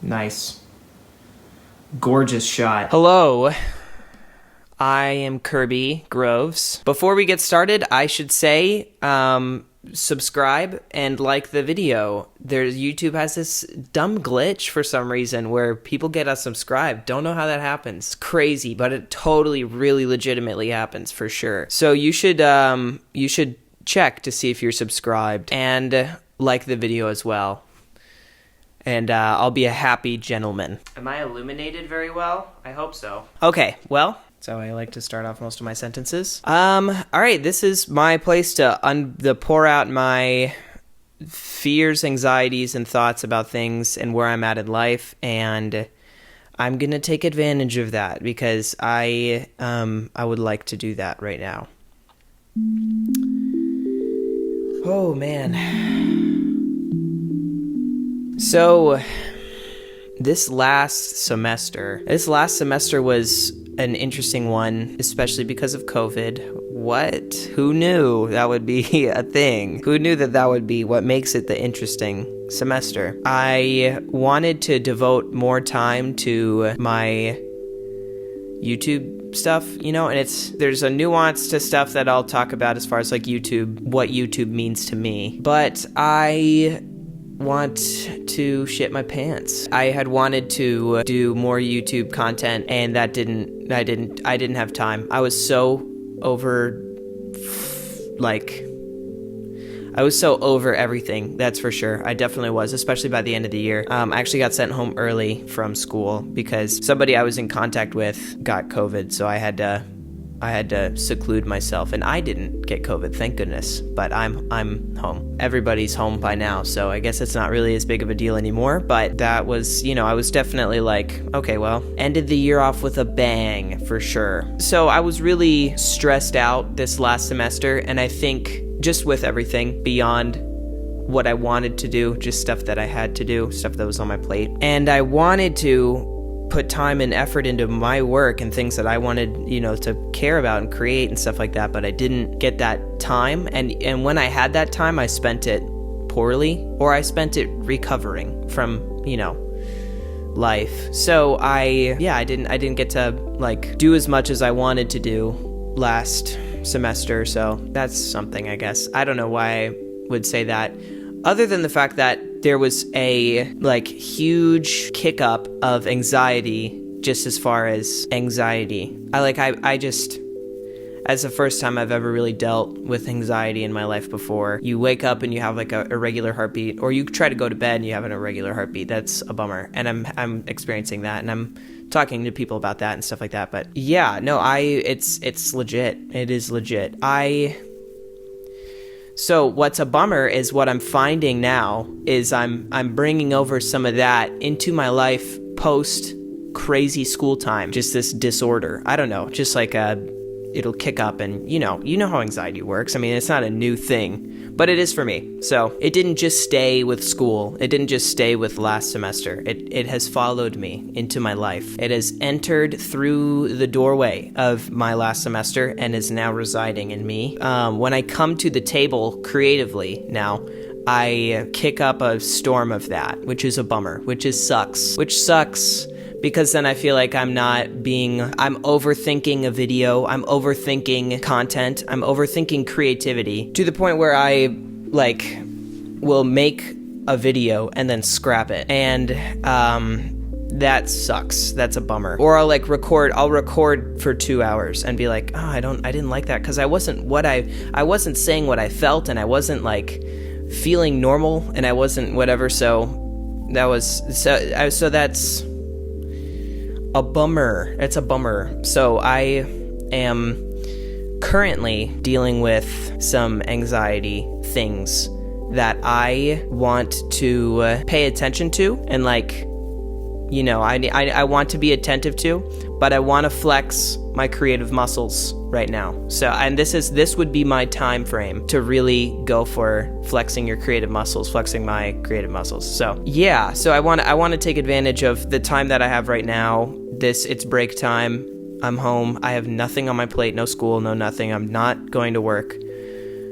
Nice. Gorgeous shot. Hello, I am Kirby Groves. Before we get started, I should say, subscribe and like the video. YouTube has this dumb glitch for some reason where people get unsubscribed. Don't know how that happens. Crazy, but it totally, really legitimately happens for sure. So you should check to see if you're subscribed and like the video as well. And I'll be a happy gentleman. Am I illuminated very well? I hope so. Okay, well, that's how I like to start off most of my sentences. All right, this is my place to pour out my fears, anxieties, and thoughts about things and where I'm at in life. And I'm gonna take advantage of that because I would like to do that right now. Oh man. So, this last semester was an interesting one, especially because of COVID. What? Who knew that would be a thing? Who knew that would be what makes it the interesting semester? I wanted to devote more time to my YouTube stuff, and there's a nuance to stuff that I'll talk about as far as like YouTube, what YouTube means to me. But I want to shit my pants. I had wanted to do more YouTube content, and I didn't have time. I was so over everything, that's for sure. I definitely was, especially by the end of the year. I actually got sent home early from school because somebody I was in contact with got COVID, so I had to seclude myself, and I didn't get COVID, thank goodness, but I'm home. Everybody's home by now, so I guess it's not really as big of a deal anymore, but that was, I was definitely like, okay, well, ended the year off with a bang, for sure. So I was really stressed out this last semester, and I think just with everything beyond what I wanted to do, just stuff that I had to do, stuff that was on my plate, and I wanted to put time and effort into my work and things that I wanted, to care about and create and stuff like that, but I didn't get that time. And when I had that time, I spent it poorly, or I spent it recovering from, life. So I didn't get to do as much as I wanted to do last semester. So that's something, I guess. I don't know why I would say that, other than the fact that there was a huge kick up of anxiety, just as far as anxiety. I just, as the first time I've ever really dealt with anxiety in my life before. You wake up and you have a irregular heartbeat, or you try to go to bed and you have an irregular heartbeat. That's a bummer. And I'm experiencing that, and I'm talking to people about that and stuff like that. But yeah, no, it's legit. It is legit. So what's a bummer is what I'm finding now is I'm bringing over some of that into my life post crazy school time. Just this disorder. I don't know, just it'll kick up, and you know how anxiety works. I mean, it's not a new thing, but it is for me. So it didn't just stay with school. It didn't just stay with last semester. It has followed me into my life. It has entered through the doorway of my last semester and is now residing in me. When I come to the table creatively now, I kick up a storm of that, which is a bummer, which sucks. Because then I feel like I'm overthinking a video, I'm overthinking content, I'm overthinking creativity, to the point where I, will make a video and then scrap it. And, that sucks. That's a bummer. Or I'll record for 2 hours and be like, I didn't like that, because I wasn't saying what I felt, and I wasn't, feeling normal, and I wasn't whatever, so that's a bummer. It's a bummer. So I am currently dealing with some anxiety things that I want to pay attention to, and I want to be attentive to, but I want to flex my creative muscles right now. So, and this would be my time frame to really go for flexing my creative muscles. So yeah, so I want to take advantage of the time that I have right now. It's break time. I'm home. I have nothing on my plate, no school, no nothing. I'm not going to work.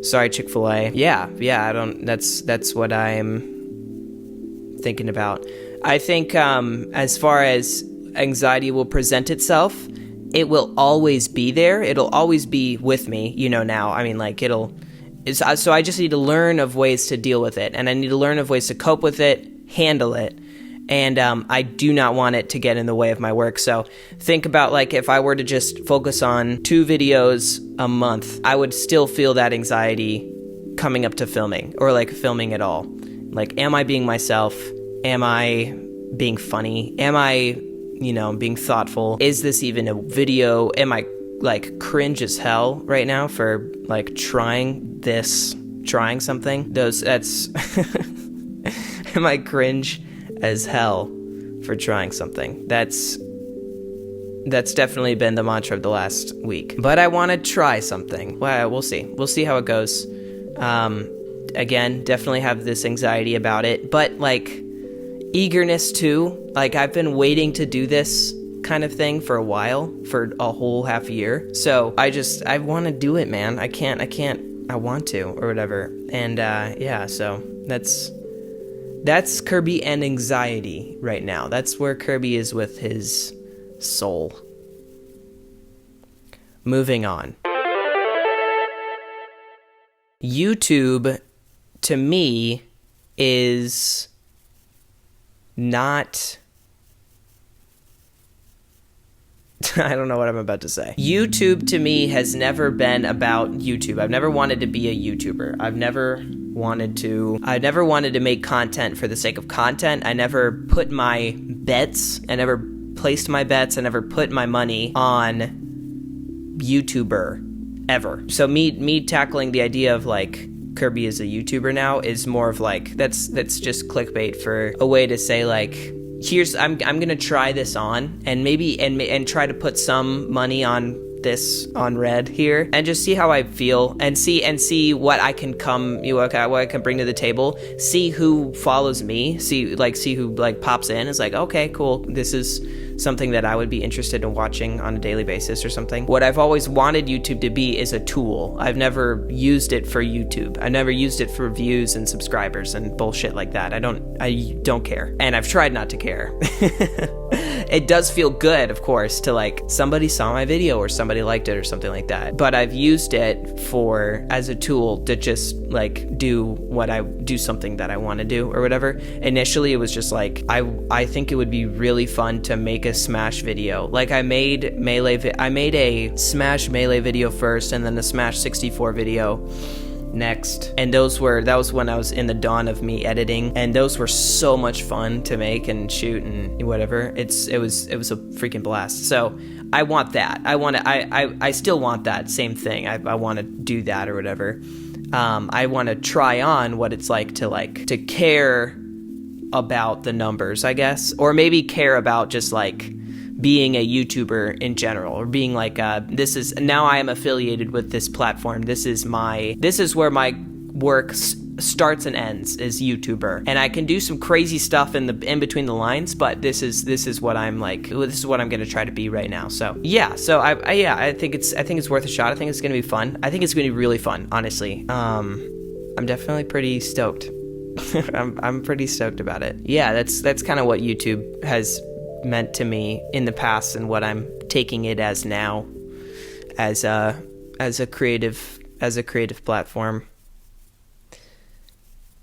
Sorry, Chick-fil-A. Yeah, that's what I'm thinking about. I think as far as anxiety will present itself, it will always be there. It'll always be with me, now. I mean, like, so I just need to learn of ways to deal with it, and I need to learn of ways to cope with it, handle it, and I do not want it to get in the way of my work. So think about, like, if I were to just focus on 2 videos a month, I would still feel that anxiety coming up to filming, or like filming at all. Like, am I being myself? Am I being funny? Am I, being thoughtful? Is this even a video? Am I like cringe as hell right now for like trying something? That's am I cringe as hell for trying something? That's definitely been the mantra of the last week. But I want to try something. Well, we'll see. We'll see how it goes. Again, definitely have this anxiety about it, but like eagerness too. Like, I've been waiting to do this kind of thing for a while, for a whole half year. So I want to do it, man. I want to, or whatever. And so that's Kirby and anxiety right now. That's where Kirby is with his soul. Moving on. YouTube, to me, is not... I don't know what I'm about to say. YouTube, to me, has never been about YouTube. I've never wanted to be a YouTuber. I've never wanted to make content for the sake of content. I never put my bets, I never placed my bets, I never put my money on YouTuber ever. So me tackling the idea of like Kirby is a YouTuber now is more of like that's just clickbait for a way to say like, here's I'm gonna try this on and maybe and try to put some money on this on red here and just see how I feel and see what I can what I can bring to the table, see who follows me, see who like pops in, is like, okay, cool, this is something that I would be interested in watching on a daily basis or something. What I've always wanted YouTube to be is a tool. I've never used it for YouTube. I never used it for views and subscribers and bullshit like that. I don't care. And I've tried not to care. It does feel good, of course, to like somebody saw my video or somebody liked it or something like that. But I've used it as a tool to just like do something that I want to do or whatever. Initially, it was just like I think it would be really fun to make a Smash video. Like I made a Smash Melee video first, and then the Smash 64 video next, and that was when I was in the dawn of me editing, and those were so much fun to make and shoot and whatever. It was a freaking blast. So I want that. I still want that same thing. I want to do that or whatever. I want to try on what it's like to care about the numbers, I guess, or maybe care about just like being a YouTuber in general, or being like, now I am affiliated with this platform. This is where my work starts and ends, is YouTuber, and I can do some crazy stuff in between the lines, but this is what I'm like. This is what I'm gonna try to be right now. So yeah, I think it's worth a shot. I think it's gonna be fun. I think it's gonna be really fun, honestly. I'm definitely pretty stoked. I'm pretty stoked about it. Yeah, that's kind of what YouTube has meant to me in the past, and what I'm taking it as now, as a creative platform.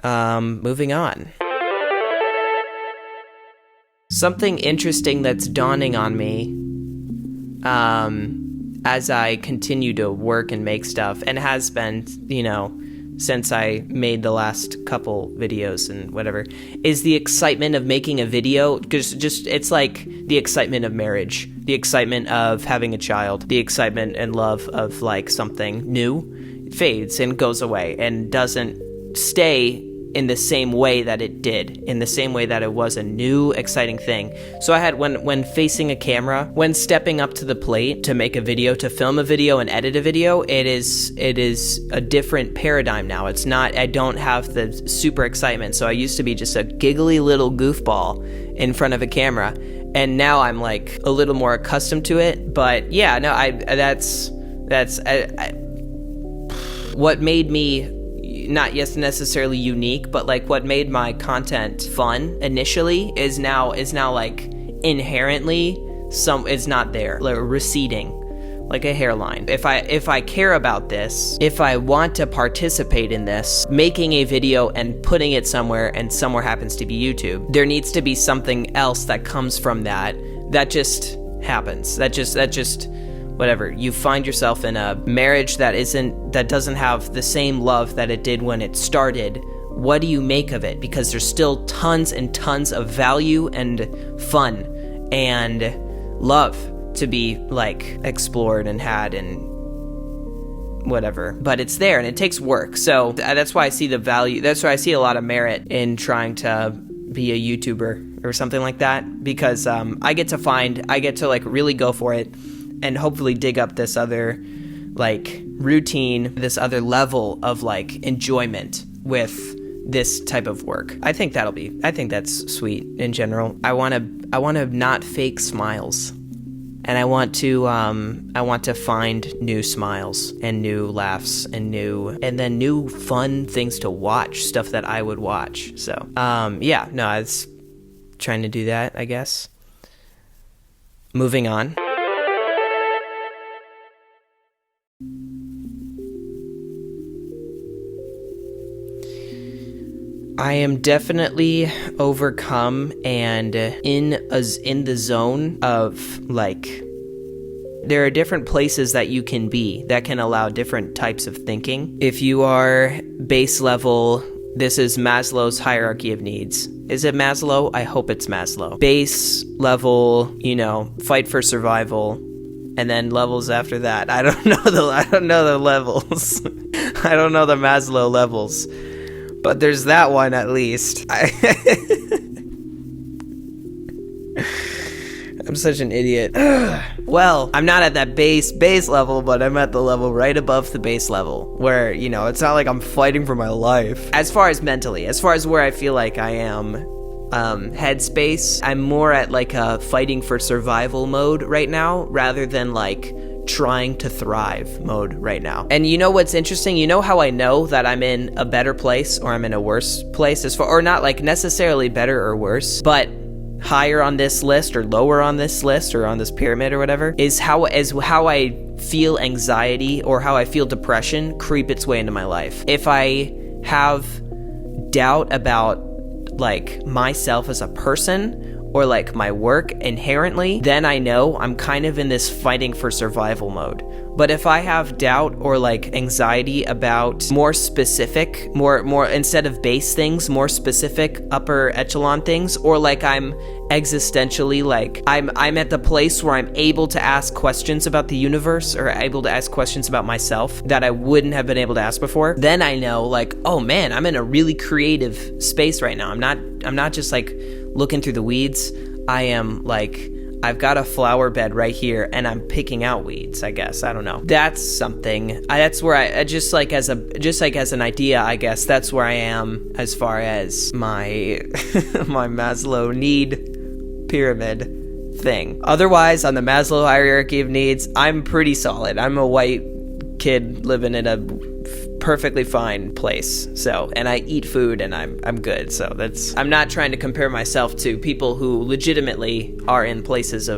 Moving on. Something interesting that's dawning on me as I continue to work and make stuff, and has been, since I made the last couple videos and whatever, is the excitement of making a video. Because it's like the excitement of marriage, the excitement of having a child, the excitement and love of like something new fades and goes away and doesn't stay in the same way that it did, in the same way that it was a new, exciting thing. So I had, when facing a camera, when stepping up to the plate to make a video, to film a video and edit a video, it is a different paradigm now. It's not, I don't have the super excitement. So I used to be just a giggly little goofball in front of a camera, and now I'm like a little more accustomed to it. But yeah, no, that's what made me not yes necessarily unique, but like what made my content fun initially is now like inherently is not there, like receding, like a hairline. If I care about this, if I want to participate in this, making a video and putting it somewhere, and somewhere happens to be YouTube, there needs to be something else that comes from that just happens. That just whatever. You find yourself in a marriage that doesn't have the same love that it did when it started. What do you make of it? Because there's still tons and tons of value and fun and love to be like explored and had and whatever, but it's there and it takes work. So that's why I see the value. That's why I see a lot of merit in trying to be a YouTuber or something like that, because I get to like really go for it and hopefully dig up this other like routine, this other level of like enjoyment with this type of work. I think that's sweet in general. I want to not fake smiles. And I want to find new smiles and new laughs and then new fun things to watch, stuff that I would watch. So, I was trying to do that, I guess. Moving on. I am definitely overcome and in the zone of like, there are different places that you can be that can allow different types of thinking. If you are base level, this is Maslow's hierarchy of needs. Is it Maslow? I hope it's Maslow. Base level, fight for survival, and then levels after that. I don't know the levels. I don't know the Maslow levels. But there's that one at least. I'm such an idiot. Well, I'm not at that base level, but I'm at the level right above the base level, where, it's not like I'm fighting for my life. As far as mentally, as far as where I feel like I am, headspace, I'm more at like a fighting for survival mode right now, rather than like trying to thrive mode right now. And what's interesting? How I know that I'm in a better place or I'm in a worse place, or not like necessarily better or worse, but higher on this list or lower on this list or on this pyramid or whatever, is how I feel anxiety or how I feel depression creep its way into my life. If I have doubt about like myself as a person or like my work inherently, then I know I'm kind of in this fighting for survival mode. But if I have doubt or like anxiety about more specific, more instead of base things, more specific upper echelon things, or like I'm existentially like I'm at the place where I'm able to ask questions about the universe or able to ask questions about myself that I wouldn't have been able to ask before, then I know like, oh man, I'm in a really creative space right now. I'm not just like looking through the weeds. I am like, I've got a flower bed right here and I'm picking out weeds, I guess. I don't know. That's something. That's where I just like as an idea, I guess that's where I am as far as my my Maslow need pyramid thing. Otherwise, on the Maslow hierarchy of needs, I'm pretty solid. I'm a white kid living in a perfectly fine place. So, and I eat food and I'm good. So I'm not trying to compare myself to people who legitimately are in places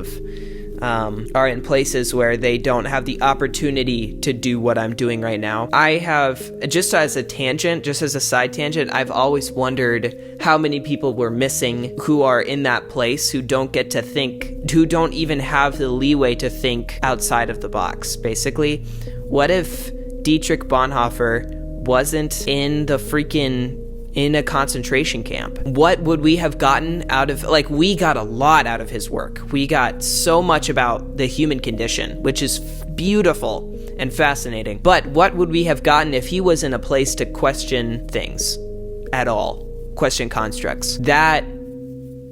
where they don't have the opportunity to do what I'm doing right now. I have, just as a side tangent, I've always wondered how many people we're missing who are in that place, who don't get to think, who don't even have the leeway to think outside of the box, basically. What if Dietrich Bonhoeffer wasn't in a concentration camp? What would we have gotten out of, like, we got a lot out of his work. We got so much about the human condition, which is beautiful and fascinating. But what would we have gotten if he was in a place to question things at all? Question constructs. That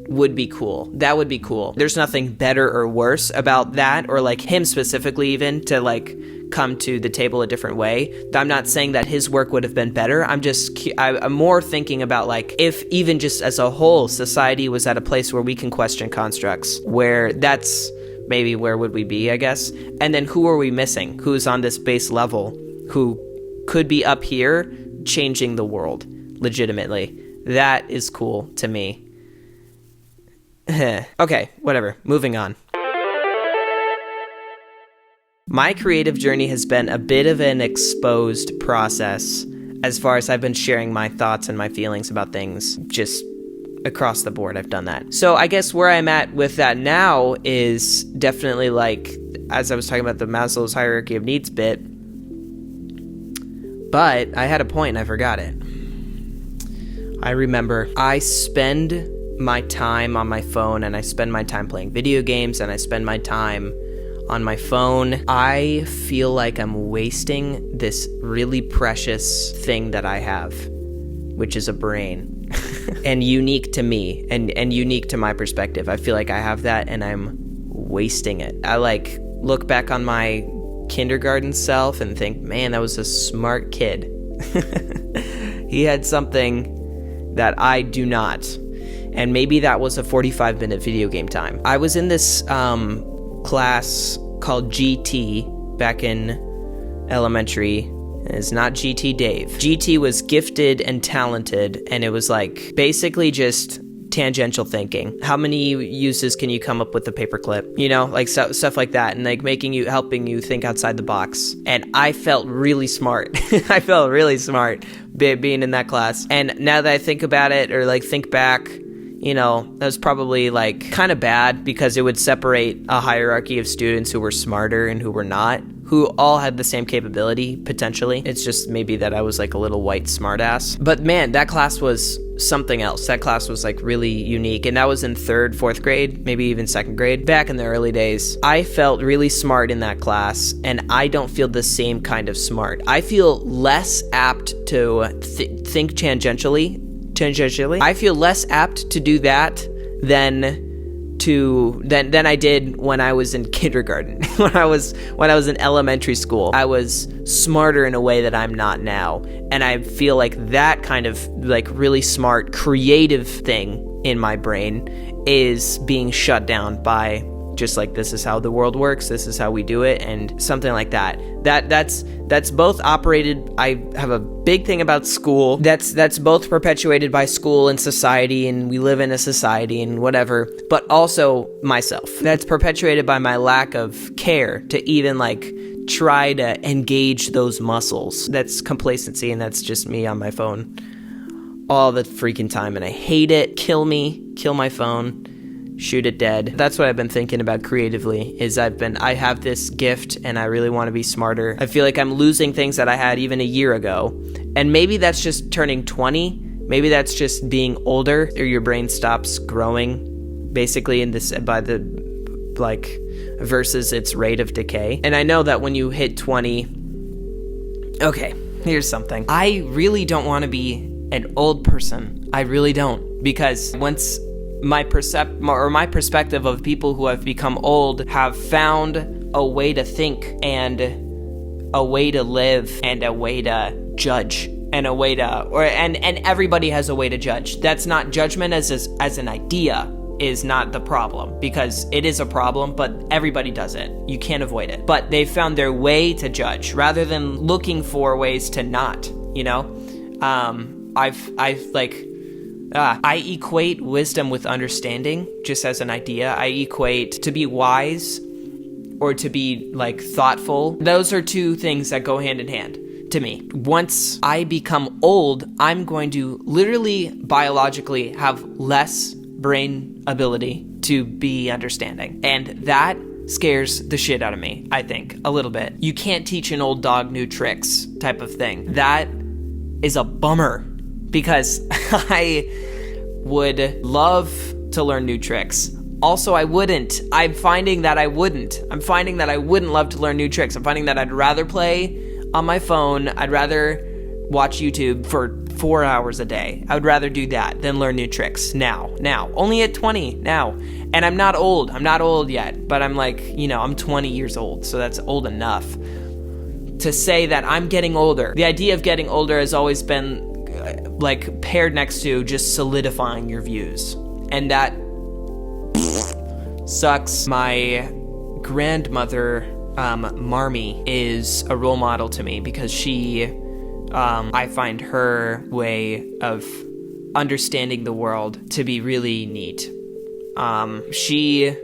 would be cool. There's nothing better or worse about that, or like him specifically even to like come to the table a different way. I'm not saying that his work would have been better. I'm more thinking about like if even just as a whole society was at a place where we can question constructs, where that's maybe where would we be, I guess. And then who are we missing? Who's on this base level who could be up here changing the world, legitimately. That is cool to me. Okay, whatever. Moving on. My creative journey has been a bit of an exposed process as far as I've been sharing my thoughts and my feelings about things. Just across the board, I've done that. So I guess where I'm at with that now is definitely like, as I was talking about the Maslow's hierarchy of needs bit, but I had a point and I forgot it. I remember I spend my time on my phone, and I spend my time playing video games, and I spend my time on my phone. I feel like I'm wasting this really precious thing that I have, which is a brain, and unique to me, and unique to my perspective. I feel like I have that, and I'm wasting it. I like look back on my kindergarten self and think, man, that was a smart kid. He had something that I do not. And maybe that was a 45-minute video game time. I was in this class called GT back in elementary. It's not GT Dave. GT was gifted and talented, and it was like basically just tangential thinking. How many uses can you come up with a paperclip? You know, like stuff like that, and like helping you think outside the box. And I felt really smart. I felt really smart being in that class. And now that I think about it, or like think back, you know, that was probably like kind of bad, because it would separate a hierarchy of students who were smarter and who were not, who all had the same capability, potentially. It's just maybe that I was like a little white smartass. But man, that class was something else. That class was like really unique. And that was in 3rd, 4th grade, maybe even 2nd grade. Back in the early days, I felt really smart in that class, and I don't feel the same kind of smart. I feel less apt to think tangentially. I feel less apt to do that than I did when I was in kindergarten. when I was in elementary school, I was smarter in a way that I'm not now, and I feel like that kind of like really smart creative thing in my brain is being shut down by just like, this is how the world works, this is how we do it, and something like that. That's both operated. I have a big thing about school. That's both perpetuated by school and society, and we live in a society and whatever, but also myself. That's perpetuated by my lack of care to even like try to engage those muscles. That's complacency, and that's just me on my phone all the freaking time, and I hate it. Kill me, kill my phone. Shoot it dead. That's what I've been thinking about creatively, is I have this gift and I really want to be smarter. I feel like I'm losing things that I had even a year ago. And maybe that's just turning 20. Maybe that's just being older, or your brain stops growing basically versus its rate of decay. And I know that when you hit 20, okay, here's something. I really don't want to be an old person. I really don't, because once my perspective of people who have become old have found a way to think, and a way to live, and a way to judge, and a way to, and everybody has a way to judge. That's not judgment as an idea is not the problem, because it is a problem, but everybody does it. You can't avoid it. But they've found their way to judge rather than looking for ways to not, you know? I equate wisdom with understanding, just as an idea. I equate to be wise or to be like thoughtful. Those are two things that go hand in hand to me. Once I become old, I'm going to literally biologically have less brain ability to be understanding. And that scares the shit out of me, I think, a little bit. You can't teach an old dog new tricks type of thing. That is a bummer, because I would love to learn new tricks. Also, I wouldn't. I'm finding that I wouldn't love to learn new tricks. I'm finding that I'd rather play on my phone. I'd rather watch YouTube for 4 hours a day. I would rather do that than learn new tricks now. Only at 20 now. And I'm not old yet, but I'm like, I'm 20 years old, so that's old enough to say that I'm getting older. The idea of getting older has always been like paired next to just solidifying your views, and that sucks. My grandmother, Marmee, is a role model to me, because she I find her way of understanding the world to be really neat. She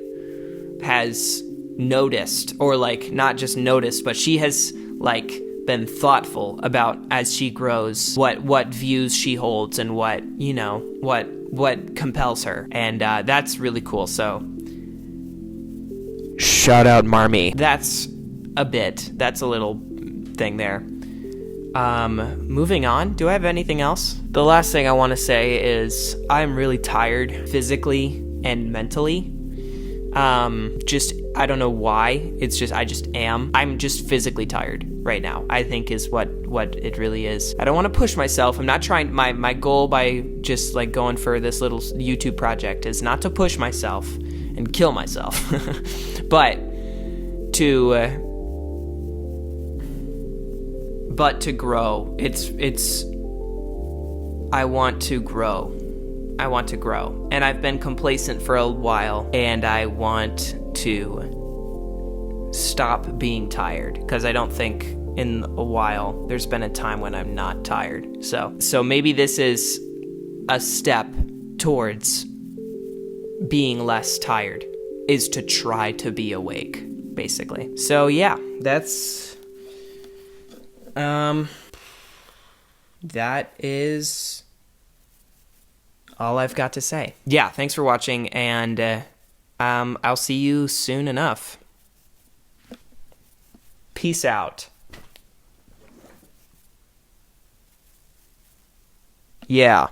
has noticed, or like not just noticed, but she has like been thoughtful about, as she grows, what views she holds and what compels her, and that's really cool. So shout out Marmy. That's a little thing there. Moving on, do I have anything else? The last thing I want to say is I'm really tired physically and mentally. I don't know why. I just am. I'm just physically tired right now, I think is what it really is. I don't want to push myself. I'm not trying. My goal by just like going for this little YouTube project is not to push myself and kill myself, but to grow. I want to grow. And I've been complacent for a while, and I want to stop being tired, because I don't think in a while there's been a time when I'm not tired. So maybe this is a step towards being less tired, is to try to be awake, basically. So yeah, that's that is all I've got to say. Yeah, thanks for watching, and I'll see you soon enough. Peace out. Yeah.